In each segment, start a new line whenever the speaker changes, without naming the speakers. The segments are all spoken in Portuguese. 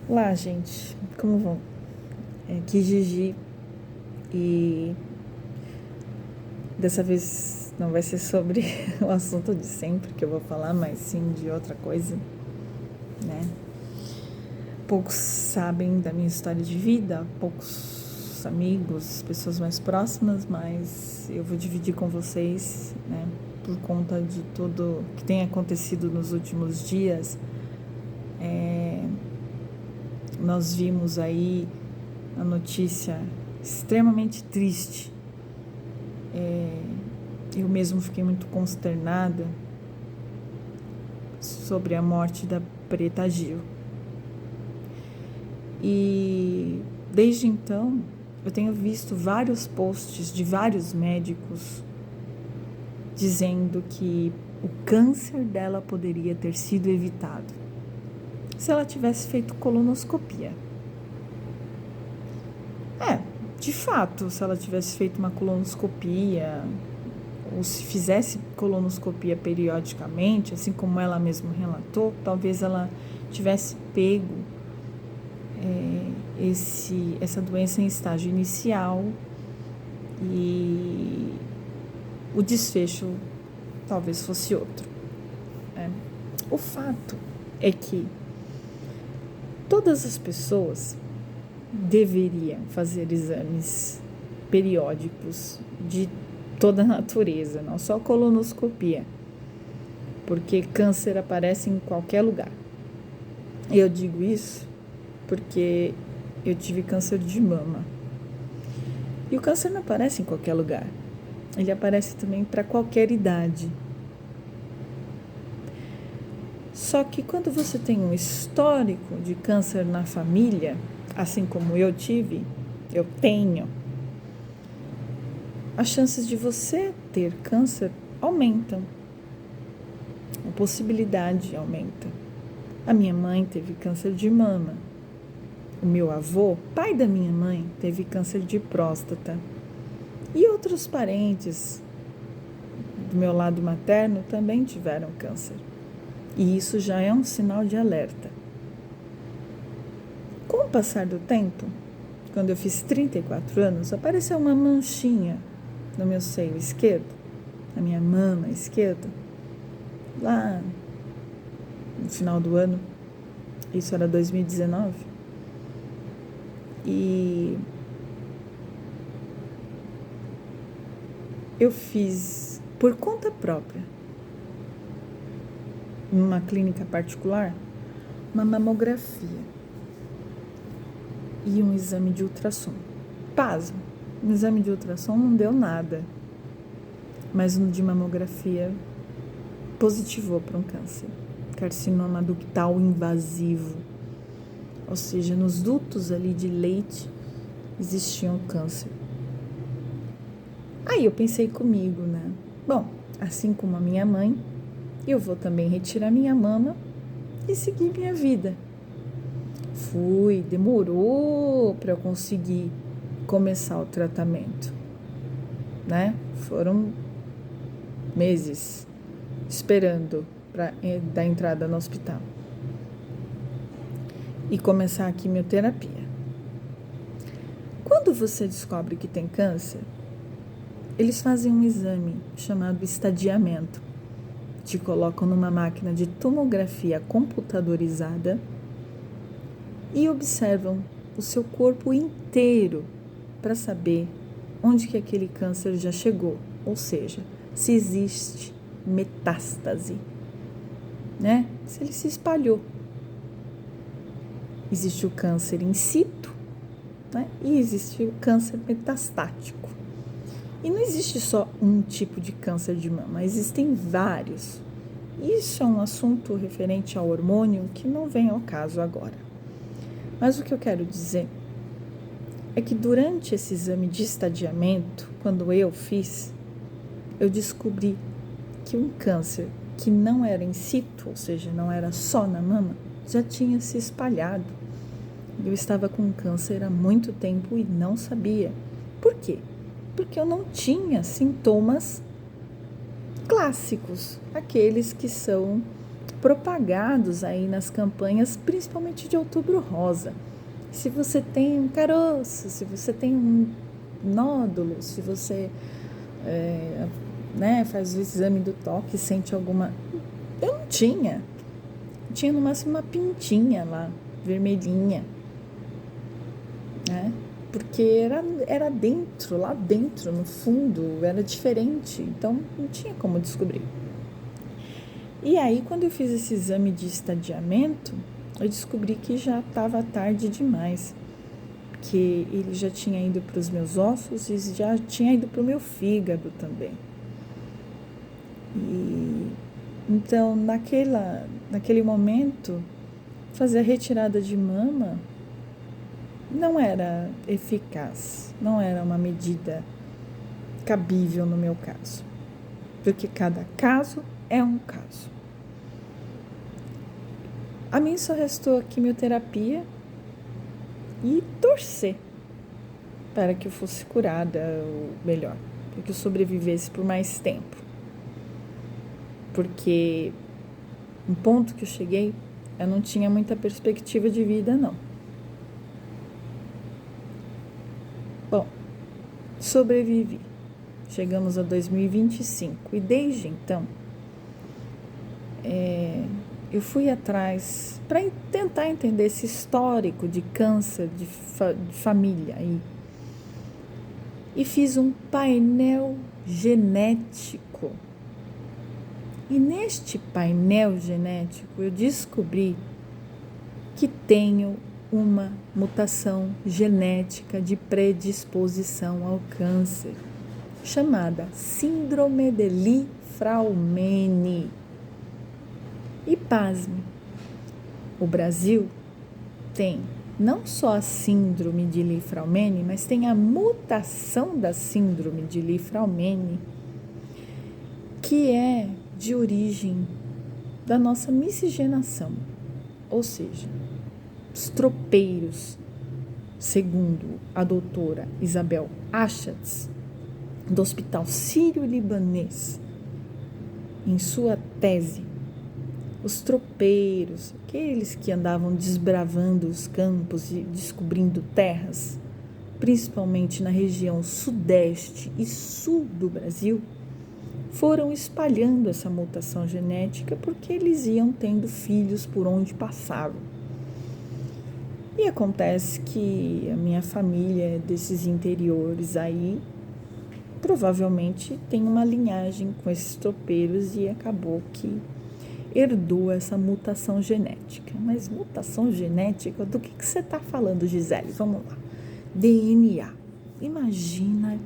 Olá, gente, como vão? Aqui Gigi e dessa vez não vai ser sobre o assunto de sempre que eu vou falar, mas sim de outra coisa, né? Poucos sabem da minha história de vida, poucos amigos, pessoas mais próximas, mas eu vou dividir com vocês, né? Por conta de tudo que tem acontecido nos últimos dias. Nós vimos aí a notícia extremamente triste. Eu mesmo fiquei muito consternada sobre a morte da Preta Gil. E desde então eu tenho visto vários posts de vários médicos dizendo que o câncer dela poderia ter sido evitado se ela tivesse feito colonoscopia. De fato, se ela tivesse feito uma colonoscopia ou se fizesse colonoscopia periodicamente, assim como ela mesma relatou, talvez ela tivesse pego essa doença em estágio inicial e o desfecho talvez fosse outro. O fato é que todas as pessoas deveriam fazer exames periódicos de toda a natureza, não só colonoscopia, porque câncer aparece em qualquer lugar. Eu digo isso porque eu tive câncer de mama. E o câncer não aparece em qualquer lugar. Ele aparece também para qualquer idade. Só que quando você tem um histórico de câncer na família, assim como eu tenho, as chances de você ter câncer aumentam. A possibilidade aumenta. A minha mãe teve câncer de mama. O meu avô, pai da minha mãe, teve câncer de próstata. E outros parentes do meu lado materno também tiveram câncer. E isso já é um sinal de alerta. Com o passar do tempo, quando eu fiz 34 anos, apareceu uma manchinha no meu seio esquerdo, na minha mama esquerda, lá no final do ano. Isso era 2019. E eu fiz por conta própria, numa clínica particular, uma mamografia e um exame de ultrassom. Pasmo, no exame de ultrassom não deu nada, mas no de mamografia positivou para um câncer, carcinoma ductal invasivo, ou seja, nos dutos ali de leite existia um câncer. Aí eu pensei comigo, né? Bom, assim como a minha mãe, eu vou também retirar minha mama e seguir minha vida. Demorou para eu conseguir começar o tratamento, né? Foram meses esperando para dar entrada no hospital e começar a quimioterapia. Quando você descobre que tem câncer, eles fazem um exame chamado estadiamento. Te colocam numa máquina de tomografia computadorizada e observam o seu corpo inteiro para saber onde que aquele câncer já chegou, ou seja, se existe metástase, né? Se ele se espalhou. Existe o câncer in situ, né? E existe o câncer metastático. E não existe só um tipo de câncer de mama, existem vários. Isso é um assunto referente ao hormônio que não vem ao caso agora. Mas o que eu quero dizer é que durante esse exame de estadiamento, quando eu fiz, eu descobri que um câncer que não era in situ, ou seja, não era só na mama, já tinha se espalhado. Eu estava com câncer há muito tempo e não sabia. Por quê? Porque eu não tinha sintomas clássicos, aqueles que são propagados aí nas campanhas, principalmente de Outubro Rosa. Se você tem um caroço, se você tem um nódulo, se você faz o exame do toque e sente alguma... Eu não tinha. Tinha no máximo uma pintinha lá, vermelhinha, né? Porque era dentro, lá dentro, no fundo, era diferente. Então, não tinha como descobrir. E aí, quando eu fiz esse exame de estadiamento, eu descobri que já estava tarde demais. Que ele já tinha ido para os meus ossos e já tinha ido para o meu fígado também. E então, naquele momento, fazer a retirada de mama não era eficaz, não era uma medida cabível no meu caso, porque cada caso é um caso. A mim só restou a quimioterapia e torcer para que eu fosse curada, ou melhor, para que eu sobrevivesse por mais tempo. Porque no ponto que eu cheguei, eu não tinha muita perspectiva de vida, não. Bom, sobrevivi. Chegamos a 2025 e desde então eu fui atrás para tentar entender esse histórico de câncer de família aí. E fiz um painel genético. E neste painel genético eu descobri que tenho uma mutação genética de predisposição ao câncer, chamada Síndrome de Li-Fraumeni. E pasme, o Brasil tem não só a síndrome de Li-Fraumeni, mas tem a mutação da síndrome de Li-Fraumeni, que é de origem da nossa miscigenação, ou seja, os tropeiros, segundo a doutora Isabel Achatz, do Hospital Sírio-Libanês, em sua tese, os tropeiros, aqueles que andavam desbravando os campos e descobrindo terras, principalmente na região sudeste e sul do Brasil, foram espalhando essa mutação genética porque eles iam tendo filhos por onde passavam. E acontece que a minha família desses interiores aí provavelmente tem uma linhagem com esses tropeiros e acabou que herdou essa mutação genética. Mas mutação genética, do que você está falando, Gisele? Vamos lá. DNA. Imagina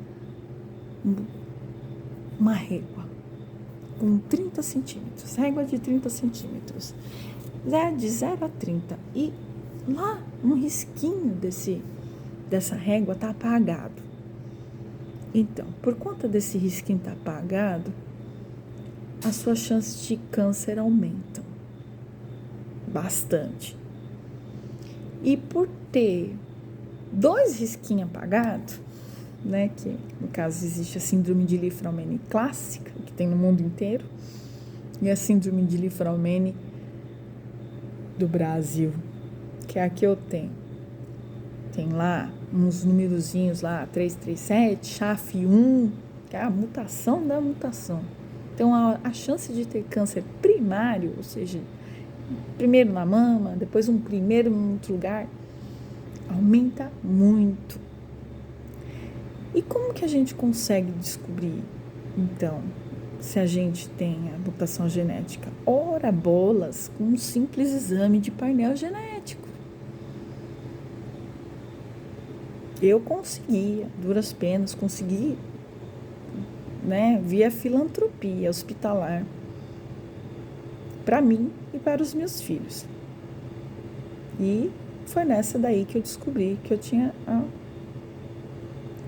uma régua com 30 centímetros, régua de 30 centímetros, de 0 a 30. E lá, um risquinho dessa régua está apagado. Então, por conta desse risquinho estar apagado, as suas chances de câncer aumentam bastante. E por ter 2 risquinhos apagados, né, que no caso existe a síndrome de Li-Fraumeni clássica, que tem no mundo inteiro, e a síndrome de Li-Fraumeni do Brasil, que é a que eu tenho. Tem lá uns numerozinhos lá, 337, SHAF1, que é a mutação da mutação. Então, a chance de ter câncer primário, ou seja, primeiro na mama, depois um primeiro em outro lugar, aumenta muito. E como que a gente consegue descobrir, então, se a gente tem a mutação genética? Ora bolas, com um simples exame de painel genético. Eu consegui, duras penas, consegui, né, via filantropia hospitalar, para mim e para os meus filhos. E foi nessa daí que eu descobri que eu tinha a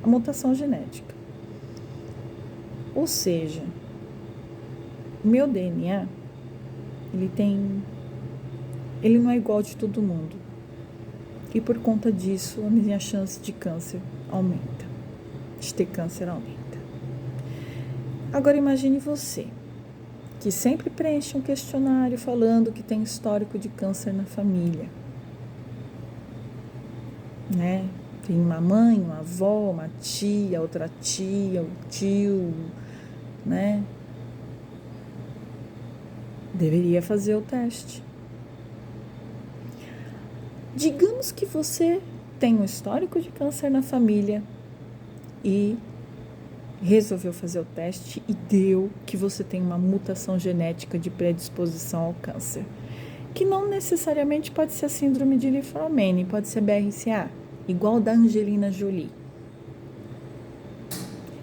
mutação genética. Ou seja, o meu DNA, ele não é igual de todo mundo. E por conta disso, a minha chance de câncer aumenta, de ter câncer aumenta. Agora imagine você, que sempre preenche um questionário falando que tem histórico de câncer na família, né? Tem uma mãe, uma avó, uma tia, outra tia, um tio, né? Deveria fazer o teste. Digamos que você tem um histórico de câncer na família e resolveu fazer o teste e deu que você tem uma mutação genética de predisposição ao câncer, que não necessariamente pode ser a síndrome de Li-Fraumeni, pode ser BRCA, igual da Angelina Jolie.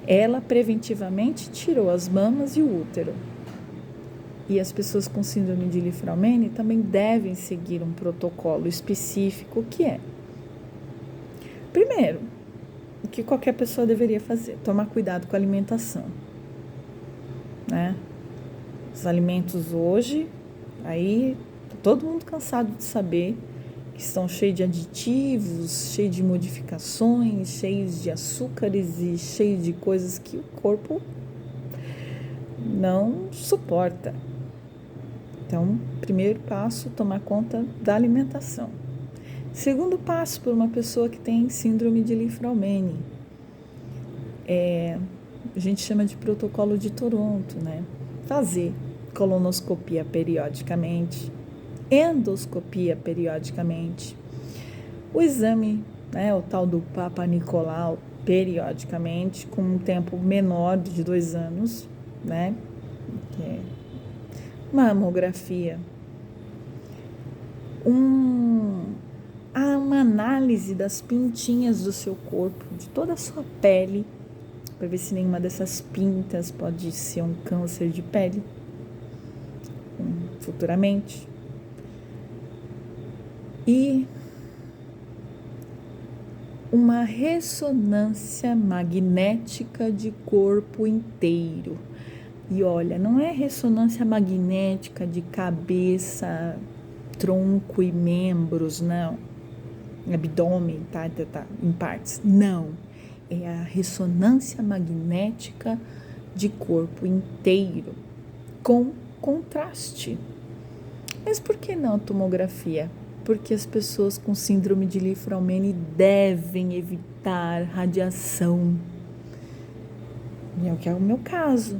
Ela preventivamente tirou as mamas e o útero. E as pessoas com síndrome de Li-Fraumeni também devem seguir um protocolo específico, que é: primeiro, o que qualquer pessoa deveria fazer, tomar cuidado com a alimentação, né? Os alimentos hoje, aí todo mundo cansado de saber que estão cheios de aditivos, cheios de modificações, cheios de açúcares e cheios de coisas que o corpo não suporta. Então, primeiro passo, tomar conta da alimentação. Segundo passo, para uma pessoa que tem síndrome de Li-Fraumeni, a gente chama de protocolo de Toronto, né? Fazer colonoscopia periodicamente, endoscopia periodicamente, o exame, né, o tal do Papa Nicolau, periodicamente, com um tempo menor de 2 anos, né? Mamografia, uma análise das pintinhas do seu corpo, de toda a sua pele, para ver se nenhuma dessas pintas pode ser um câncer de pele futuramente. E uma ressonância magnética de corpo inteiro. E olha, não é ressonância magnética de cabeça, tronco e membros, não. Abdômen, tá, em partes. Não. É a ressonância magnética de corpo inteiro, com contraste. Mas por que não tomografia? Porque as pessoas com síndrome de Li-Fraumeni devem evitar radiação. E é o que é o meu caso.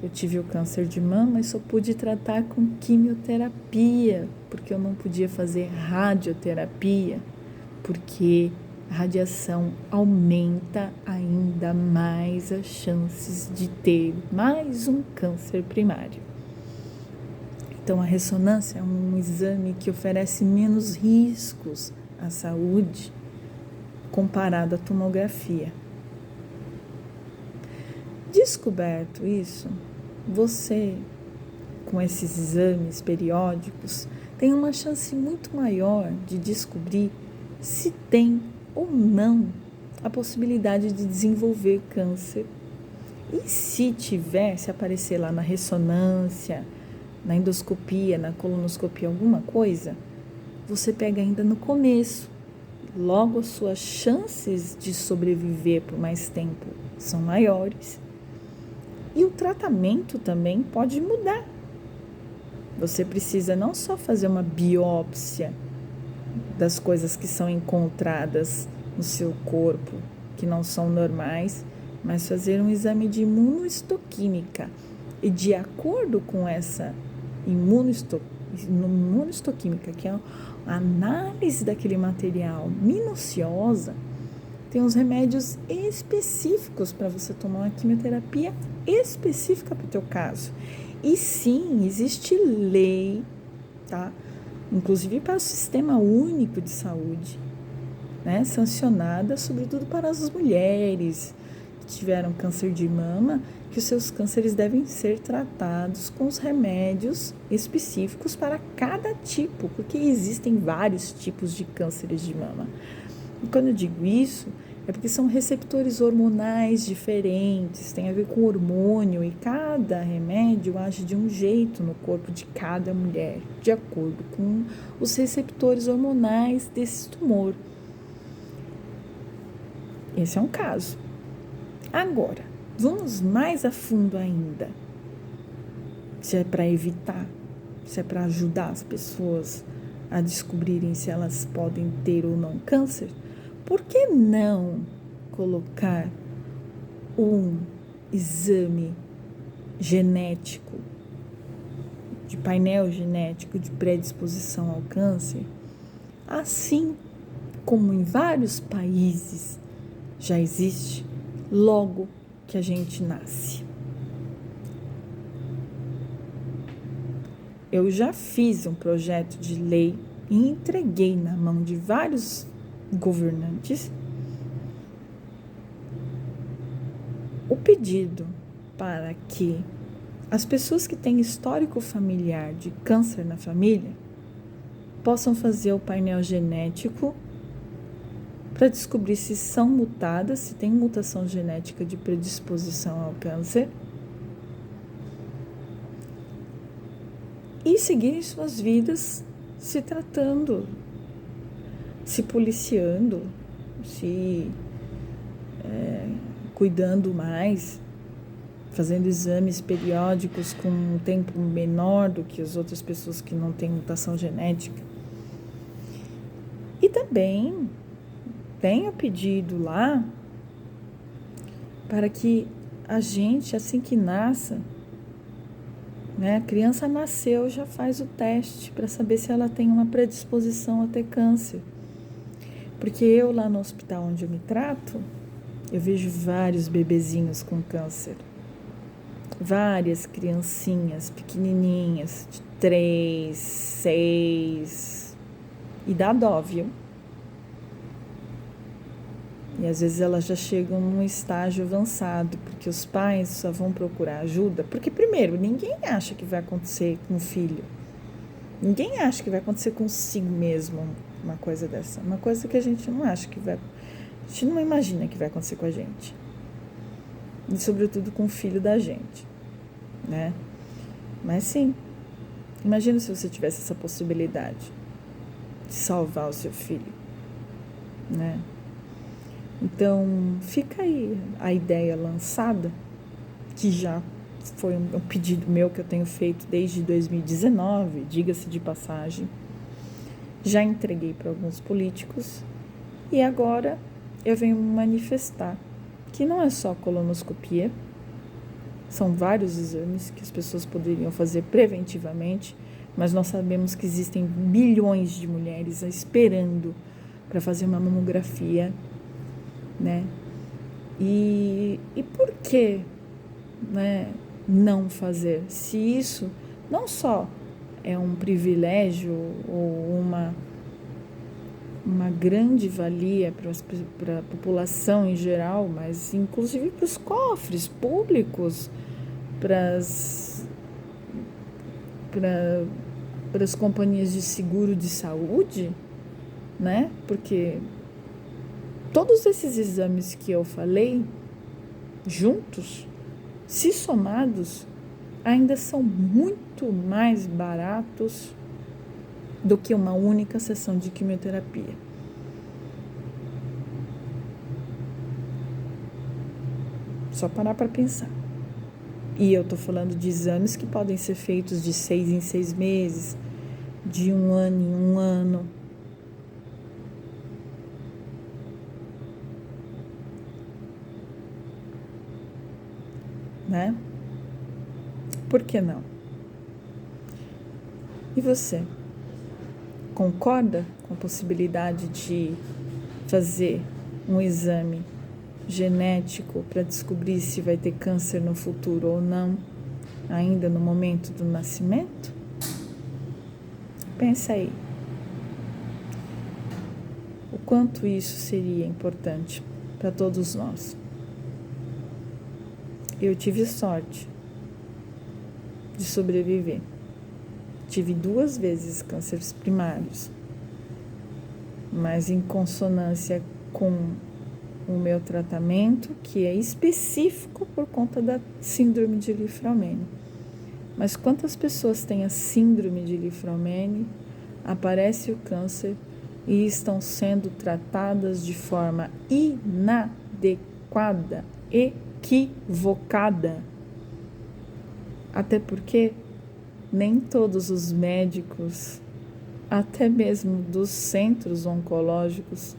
Eu tive o câncer de mama e só pude tratar com quimioterapia, porque eu não podia fazer radioterapia, porque a radiação aumenta ainda mais as chances de ter mais um câncer primário. Então, a ressonância é um exame que oferece menos riscos à saúde comparado à tomografia. Descoberto isso, você, com esses exames periódicos, tem uma chance muito maior de descobrir se tem ou não a possibilidade de desenvolver câncer. E se tiver, se aparecer lá na ressonância, na endoscopia, na colonoscopia, alguma coisa, você pega ainda no começo. Logo, as suas chances de sobreviver por mais tempo são maiores. E o tratamento também pode mudar. Você precisa não só fazer uma biópsia das coisas que são encontradas no seu corpo, que não são normais, mas fazer um exame de imunohistoquímica. E de acordo com essa imunohistoquímica, que é a análise daquele material minuciosa, tem uns remédios específicos para você tomar uma quimioterapia específica para o teu caso. E sim, existe lei, tá? Inclusive para o Sistema Único de Saúde, né? Sancionada sobretudo para as mulheres que tiveram câncer de mama, que os seus cânceres devem ser tratados com os remédios específicos para cada tipo, porque existem vários tipos de cânceres de mama. E quando eu digo isso, é porque são receptores hormonais diferentes, tem a ver com hormônio, e cada remédio age de um jeito no corpo de cada mulher, de acordo com os receptores hormonais desse tumor. Esse é um caso. Agora, vamos mais a fundo ainda. se é para evitar, se é para ajudar as pessoas a descobrirem se elas podem ter ou não câncer, por que não colocar um exame genético, de painel genético de predisposição ao câncer, assim como em vários países já existe logo que a gente nasce? Eu já fiz um projeto de lei e entreguei na mão de vários governantes o pedido para que as pessoas que têm histórico familiar de câncer na família possam fazer o painel genético para descobrir se são mutadas, se tem mutação genética de predisposição ao câncer, e seguirem suas vidas se tratando, se policiando, se cuidando mais, fazendo exames periódicos com um tempo menor do que as outras pessoas que não têm mutação genética. E também tenho pedido lá para que a gente, assim que nasça, a criança nasceu, já faz o teste para saber se ela tem uma predisposição a ter câncer. Porque eu lá no hospital onde eu me trato, eu vejo vários bebezinhos com câncer. Várias criancinhas pequenininhas, de 3, 6, e dá dó, viu? E às vezes elas já chegam num estágio avançado, porque os pais só vão procurar ajuda. Porque, primeiro, ninguém acha que vai acontecer com o filho. Ninguém acha que vai acontecer consigo mesmo uma coisa dessa. Uma coisa que a gente não acha que vai... A gente não imagina que vai acontecer com a gente. E, sobretudo, com o filho da gente, né? Mas, sim, imagina se você tivesse essa possibilidade de salvar o seu filho, né? Então, fica aí a ideia lançada, que já foi um pedido meu que eu tenho feito desde 2019, diga-se de passagem. Já entreguei para alguns políticos e agora eu venho manifestar que não é só colonoscopia, são vários exames que as pessoas poderiam fazer preventivamente, mas nós sabemos que existem bilhões de mulheres esperando para fazer uma mamografia, né? E por que, né, não fazer? Se isso não só é um privilégio ou uma grande valia para a população em geral, mas inclusive para os cofres públicos, para as companhias de seguro de saúde, né? Porque todos esses exames que eu falei, juntos, se somados, ainda são muito mais baratos do que uma única sessão de quimioterapia. Só parar para pensar. E eu estou falando de exames que podem ser feitos de 6 em 6 meses, de 1 ano em 1 ano. Né? Por que não? E você? Concorda com a possibilidade de fazer um exame genético para descobrir se vai ter câncer no futuro ou não, ainda no momento do nascimento? Pensa aí. O quanto isso seria importante para todos nós. Eu tive sorte de sobreviver. Tive 2 vezes cânceres primários, mas em consonância com o meu tratamento, que é específico por conta da síndrome de Li-Fraumeni. Mas quantas pessoas têm a síndrome de Li-Fraumeni, aparece o câncer e estão sendo tratadas de forma inadequada, equivocada? Até porque nem todos os médicos, até mesmo dos centros oncológicos,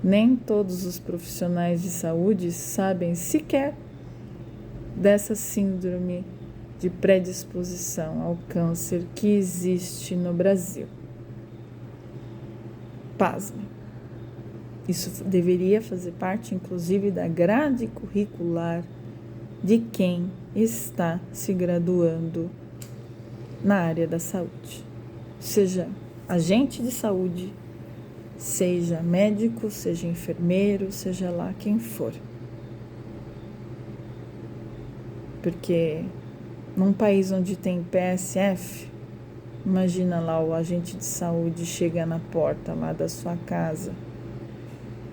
nem todos os profissionais de saúde sabem sequer dessa síndrome de predisposição ao câncer que existe no Brasil. Pasme. Isso deveria fazer parte, inclusive, da grade curricular de quem está se graduando na área da saúde. Seja agente de saúde, seja médico, seja enfermeiro, seja lá quem for. Porque num país onde tem PSF, imagina lá o agente de saúde chega na porta lá da sua casa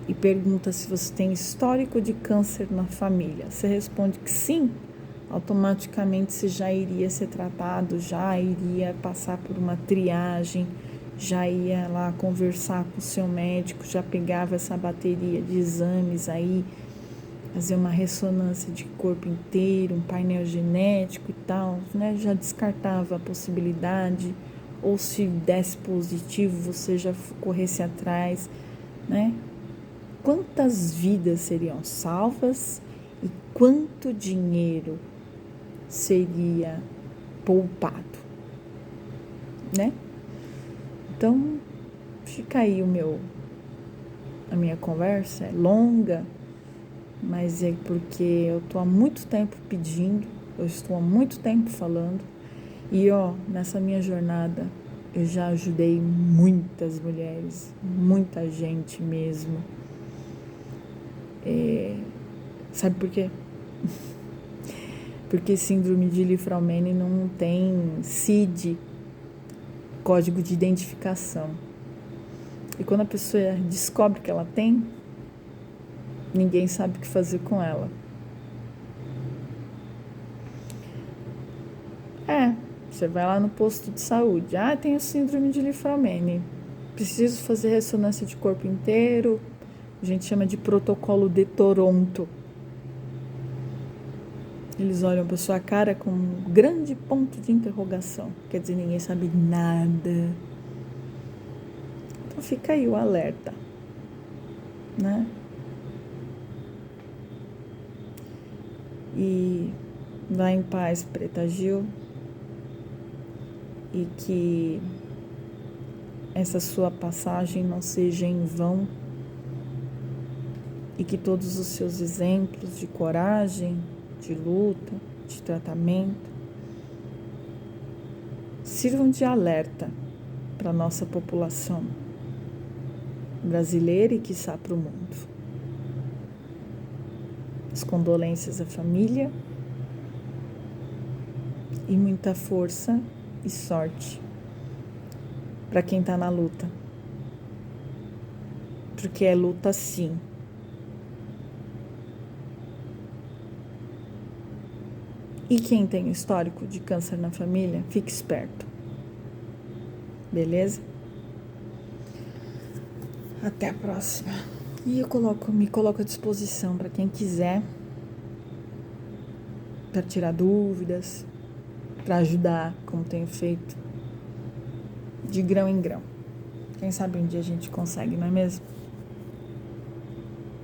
e pergunta se você tem histórico de câncer na família. Você responde que sim, automaticamente você já iria ser tratado, já iria passar por uma triagem, já ia lá conversar com o seu médico, já pegava essa bateria de exames aí, fazer uma ressonância de corpo inteiro, um painel genético e tal, né? Já descartava a possibilidade, ou se desse positivo, você já corresse atrás, né? Quantas vidas seriam salvas e quanto dinheiro seria poupado, né? Então, fica aí a minha conversa, é longa, mas é porque eu estou há muito tempo pedindo, eu estou há muito tempo falando, e nessa minha jornada eu já ajudei muitas mulheres, muita gente mesmo. Sabe por quê? Porque síndrome de Li-Fraumeni não tem CID, código de identificação. E quando a pessoa descobre que ela tem, ninguém sabe o que fazer com ela. Você vai lá no posto de saúde. Tenho síndrome de Li-Fraumeni. Preciso fazer ressonância de corpo inteiro. A gente chama de protocolo de Toronto. Eles olham para sua cara com um grande ponto de interrogação. Quer dizer, ninguém sabe nada. Então fica aí o alerta, né? E vá em paz, Preta Gil. E que essa sua passagem não seja em vão. E que todos os seus exemplos de coragem, de luta, de tratamento, sirvam de alerta para a nossa população brasileira e, quiçá, para o mundo. As condolências à família e muita força e sorte para quem está na luta. Porque é luta sim. E quem tem histórico de câncer na família, fique esperto. Beleza? Até a próxima. E eu me coloco à disposição para quem quiser, para tirar dúvidas, para ajudar, como tenho feito, de grão em grão. Quem sabe um dia a gente consegue, não é mesmo?